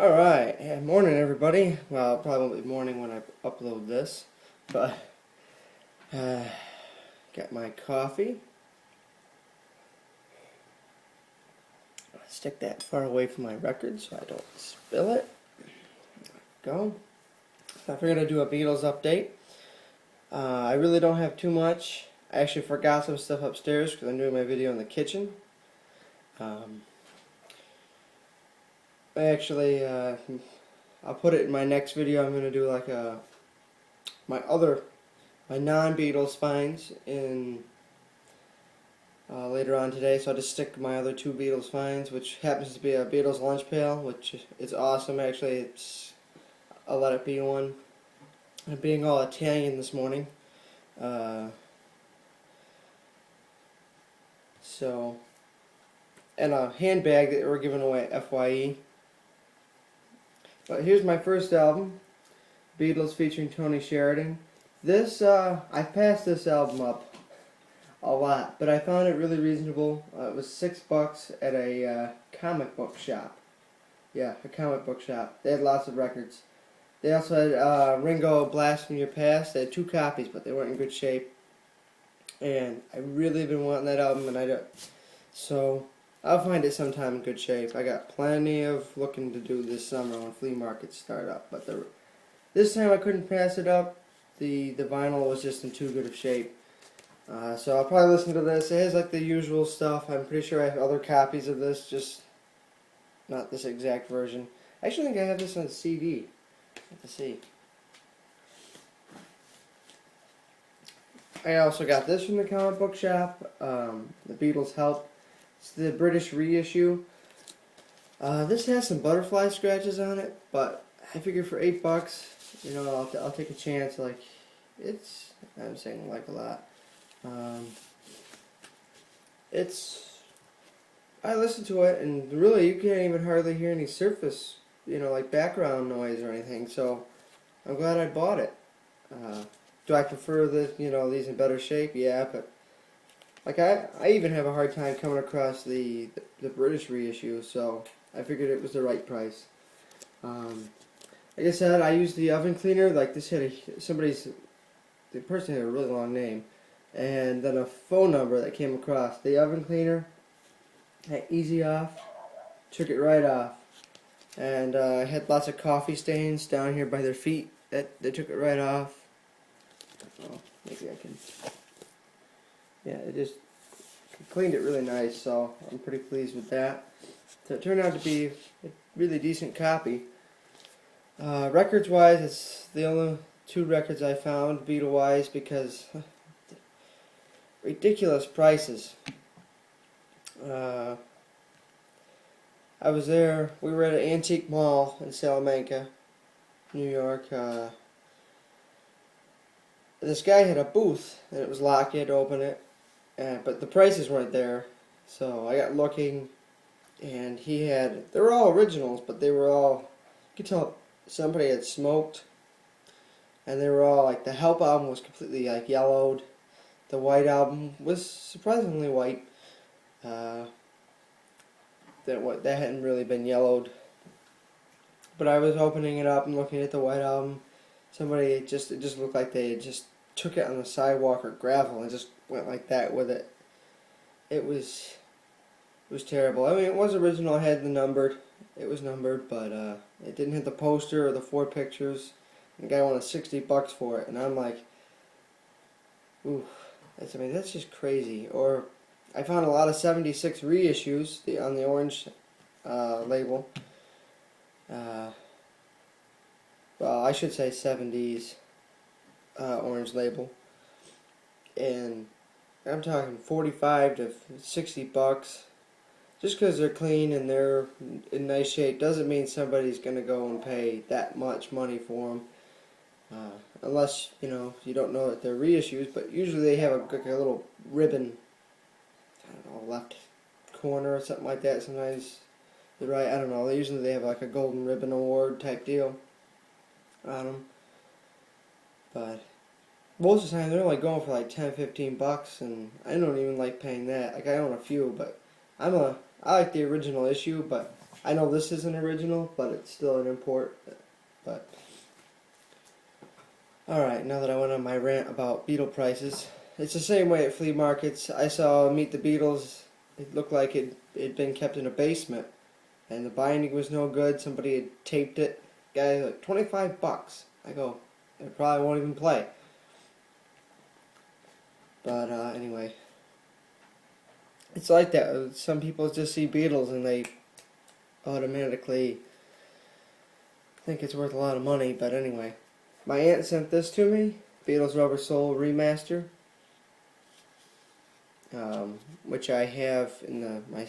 Alright, yeah, morning everybody. Well, it probably won't be morning when I upload this, but uh, got my coffee. Stick that far away from my record so I don't spill it. Go. I figured I'd do a Beatles update. I really don't have too much. I actually forgot some stuff upstairs because I'm doing my video in the kitchen. I'll put it in my next video. I'm going to do like my non-Beatles finds in later on today. So I'll just stick my other two Beatles finds, which happens to be a Beatles lunch pail, which is awesome. Actually, I'll let it be one. I'm being all Italian this morning. And a handbag that we're giving away at FYE. But here's my first album, Beatles featuring Tony Sheridan. I've passed this album up a lot, but I found it really reasonable. It was $6 at a comic book shop. Yeah, a comic book shop. They had lots of records. They also had Ringo, Blast from Your Past. They had 2 copies, but they weren't in good shape. And I really been wanting that album, and so I'll find it sometime in good shape. I got plenty of looking to do this summer when flea markets start up, but this time I couldn't pass it up. The vinyl was just in too good of shape. So I'll probably listen to this. It has like the usual stuff. I'm pretty sure I have other copies of this, just not this exact version. I actually think I have this on CD. Have to see. I also got this from the comic book shop. The Beatles Help. It's the British reissue. This has some butterfly scratches on it, but I figure for $8, you know, I'll take a chance. Like, I'm saying like a lot. I listened to it, and really you can't even hardly hear any surface, you know, like background noise or anything. So I'm glad I bought it. Do I prefer these in better shape? Yeah, but like I even have a hard time coming across the British reissue, so I figured it was the right price. Like I said, I used the oven cleaner. Like this had the person had a really long name, and then a phone number that came across. The oven cleaner had easy off, took it right off, and I had lots of coffee stains down here by their feet. They took it right off. Oh, maybe I can. Yeah, it just cleaned it really nice, so I'm pretty pleased with that. So it turned out to be a really decent copy. Records-wise, it's the only 2 records I found, Beatle-wise, because ridiculous prices. I was there, we were at an antique mall in Salamanca, New York. This guy had a booth, and it was locked. You had to open it, but the prices weren't there. So I got looking, and they were all originals, but they were all, you could tell somebody had smoked, and they were all, like, the Help album was completely, like, yellowed. The White album was surprisingly white. That hadn't really been yellowed. But I was opening it up and looking at the White album. It just looked like they had just took it on the sidewalk or gravel and just went like that with it. It was terrible. I mean, it was original. It had it was numbered, but it didn't hit the poster or the 4 pictures. And the guy wanted $60 for it, and I'm like, ooh, that's just crazy. Or I found a lot of '76 reissues on the orange label. Well, I should say 70s orange label, and I'm talking $45 to $60. Just because they're clean and they're in nice shape doesn't mean somebody's going to go and pay that much money for them, unless you don't know that they're reissues. But usually they have a little ribbon, I don't know, left corner or something like that. Sometimes the right, I don't know. Usually they have like a golden ribbon award type deal on them, but most of the time they're only going for like $10-15, and I don't even like paying that. Like, I own a few, but I like the original issue, but I know this isn't original, but it's still an import. But alright, now that I went on my rant about Beatle prices, it's the same way at flea markets. I saw Meet the Beatles. It looked like it'd been kept in a basement, and the binding was no good. Somebody had taped it. Guy like $25. I go, I probably won't even play. But anyway, it's like that. Some people just see Beatles and they automatically think it's worth a lot of money. But anyway, my aunt sent this to me, Beatles Rubber Soul Remaster, which I have in my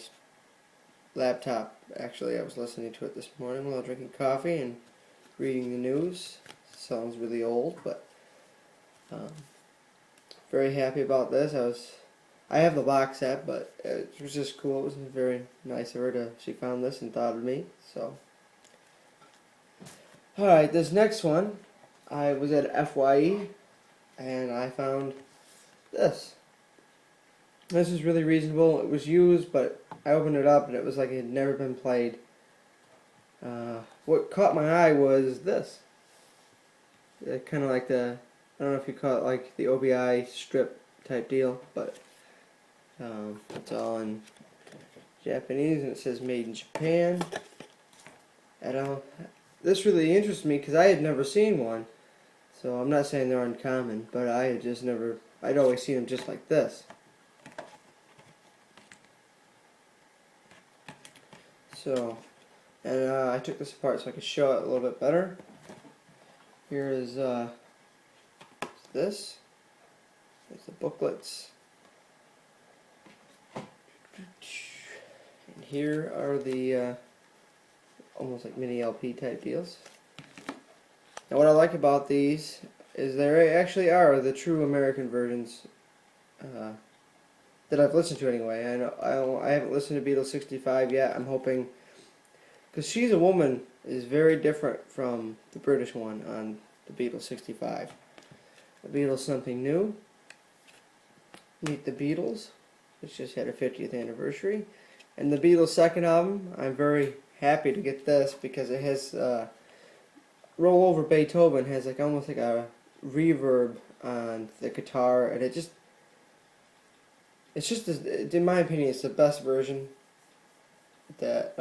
laptop. Actually, I was listening to it this morning while drinking coffee and reading the news. Sounds really old, but very happy about this. I have the box set, but it was just cool. It was very nice of her she found this and thought of me. So, alright, this next one, I was at FYE and I found this. This is really reasonable. It was used, but I opened it up and it was like it had never been played. What caught my eye was this. Kind of like I don't know if you call it like the OBI strip type deal, but it's all in Japanese and it says made in Japan. And this really interests me because I had never seen one, so I'm not saying they're uncommon, but I had just never, I'd always seen them just like this. So, and I took this apart so I could show it a little bit better. Here is this. There's the booklets. And here are the almost like mini LP type deals. Now what I like about these is they actually are the true American versions that I've listened to anyway. I haven't listened to Beatles 65 yet. I'm hoping, because She's a Woman is very different from the British one on the Beatles 65. The Beatles Something New, Meet the Beatles, which just had a 50th anniversary, and the Beatles second album. I'm very happy to get this because it has Roll Over Beethoven has like almost like a reverb on the guitar, and it's just in my opinion it's the best version that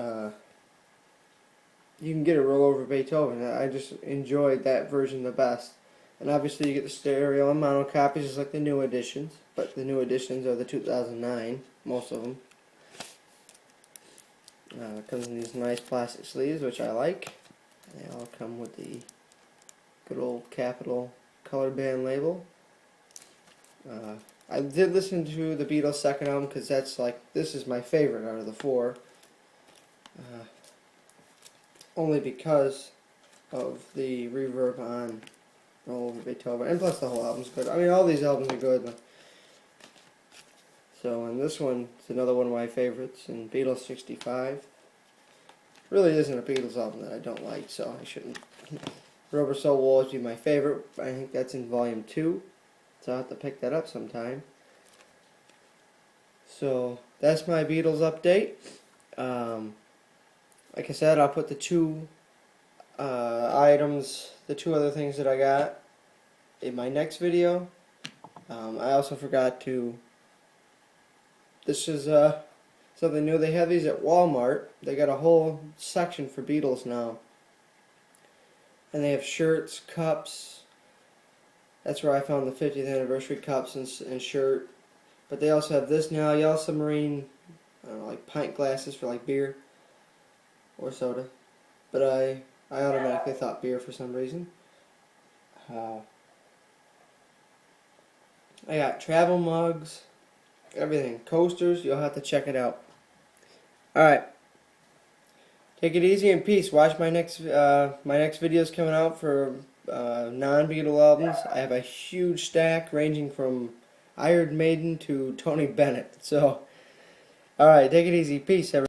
you can get a Roll Over Beethoven. I just enjoyed that version the best. And obviously you get the stereo and mono copies just like the new editions, but the new editions are the 2009, most of them. It comes in these nice plastic sleeves, which I like. They all come with the good old Capitol color band label. I did listen to the Beatles second album because this is my favorite out of the four. Only because of the reverb on Roll Over Beethoven, and plus the whole album's good. I mean, all these albums are good. So, and this one is another one of my favorites, and Beatles 65. Really isn't a Beatles album that I don't like, so I shouldn't. Rubber Soul will always be my favorite. I think that's in volume 2, so I'll have to pick that up sometime. So, that's my Beatles update. Like I said, I'll put the two items, the two other things that I got in my next video. I also forgot to, this is something new. They have these at Walmart. They got a whole section for Beatles now. And they have shirts, cups. That's where I found the 50th anniversary cups and shirt. But they also have this now, Yellow Submarine, I don't know, like pint glasses for like beer or soda. But I automatically thought beer for some reason. I got travel mugs, everything, coasters. You'll have to check it out. Alright, take it easy and peace. Watch my next videos coming out for non-Beatle albums. I have a huge stack ranging from Iron Maiden to Tony Bennett. So, alright, take it easy. Peace, everyone.